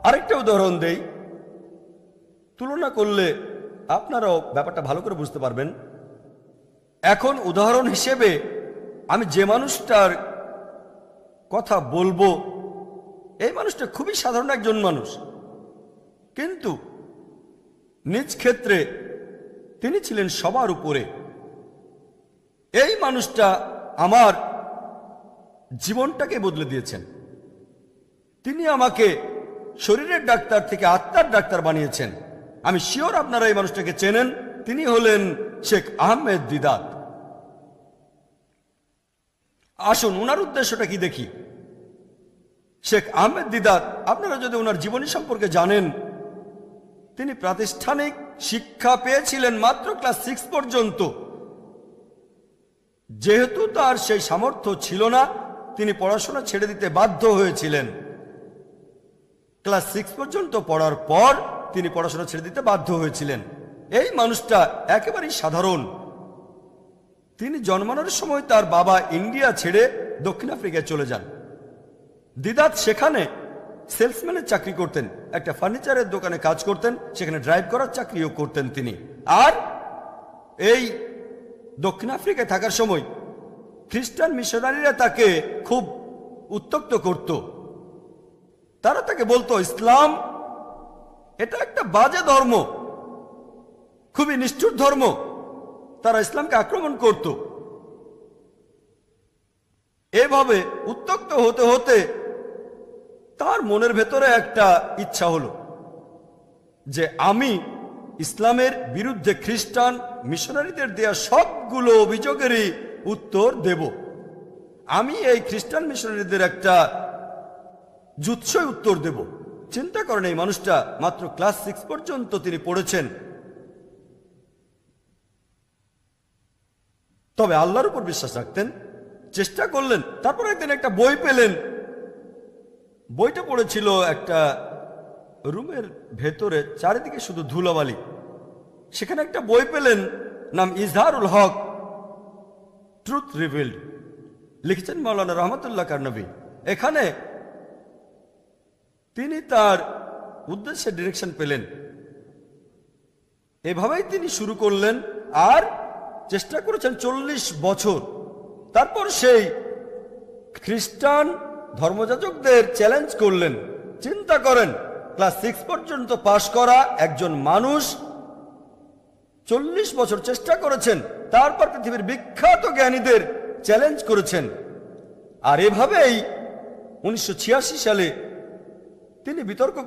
আরেকটা উদাহরণ দেই, তুলনা করলে আপনারাও ব্যাপারটা ভালো করে বুঝতে পারবেন। এখন উদাহরণ হিসেবে আমি যে মানুষটার কথা বলবো, এই মানুষটা খুবই সাধারণ একজন মানুষ, কিন্তু নিজ ক্ষেত্রে তিনি ছিলেন সবার উপরে। এই মানুষটা আমার জীবনটাকে বদলে দিয়েছেন। তিনি আমাকে শরীরের ডাক্তার থেকে আত্মার ডাক্তার বানিয়েছেন। আমি শিওর আপনারা এই মানুষটাকে চেনেন। তিনি হলেন শেখ আহমেদ দিদাত। আসুন ওনার উদ্দেশ্যটা কি দেখি। শেখ আহমেদ দিদাত, আপনারা যদি ওনার জীবনী সম্পর্কে জানেন, তিনি প্রাতিষ্ঠানিক শিক্ষা পেয়েছিলেন মাত্র ক্লাস 6 পর্যন্ত। যেহেতু তার সেই সামর্থ্য ছিল না, তিনি পড়াশোনা ছেড়ে দিতে বাধ্য হয়েছিলেন। ক্লাস 6 পর্যন্ত পড়ার পর তিনি পড়াশোনা ছেড়ে দিতে বাধ্য হয়েছিলেন। এই মানুষটা একেবারেই সাধারণ। তিনি জন্মানোর সময় তার বাবা ইন্ডিয়া ছেড়ে দক্ষিণ আফ্রিকায় চলে যান। দিদাত সেখানে সেলসম্যানের চাকরি করতেন, একটা ফার্নিচারের দোকানে কাজ করতেন, সেখানে ড্রাইভ করার চাকরিও করতেন তিনি। আর এই দক্ষিণ আফ্রিকায় থাকার সময় খ্রিস্টান মিশনারিরা তাকে খুব উত্ত্যক্ত করত। তারা তাকে বলতো ইসলাম এটা একটা বাজে ধর্ম, খুবই নিষ্ঠুর ধর্ম। তারা ইসলামকে আক্রমণ করত। এভাবে উত্ত্যক্ত হতে হতে তার মনের ভেতরে একটা ইচ্ছা হলো যে আমি ইসলামের বিরুদ্ধে খ্রিস্টান মিশনারিদের দেয়া সবগুলো অভিযোগেরই উত্তর দেব। আমি এই খ্রিস্টান মিশনারিদের একটা জুৎসই উত্তর দেব। চিন্তা করেন, এই মানুষটা মাত্র ক্লাস 6 পর্যন্ত তিনি পড়েছেন, তবে আল্লাহর উপর বিশ্বাস রাখতেন, চেষ্টা করলেন। তারপর একদিন একটা বই পেলেন। বইটা পড়েছিল একটা রুমের ভেতরে, চারিদিকে শুধু ধুলোবালি। সেখানে একটা বই পেলেন, নাম ইজহারুল হক, ট্রুথ রিভিলড, লিখেছেন মাওলানা রহমতুল্লাহ কারনবী। এখানে তিনি তার উদ্দেশ্যে ডিরেকশন পেলেন। এভাবেই তিনি শুরু করলেন আর চেষ্টা করেছেন 40 বছর। তারপর সেই খ্রিস্টান ধর্মযাজকদের চ্যালেঞ্জ করলেন। চিন্তা করেন, ক্লাস 6 পর্যন্ত পাশ করা একজন মানুষ 40 বছর চেষ্টা করেছেন, তারপর পৃথিবীর বিখ্যাত জ্ঞানীদের চ্যালেঞ্জ করেছেন। আর এভাবেই 1986 সালে তিনি বিতর্ক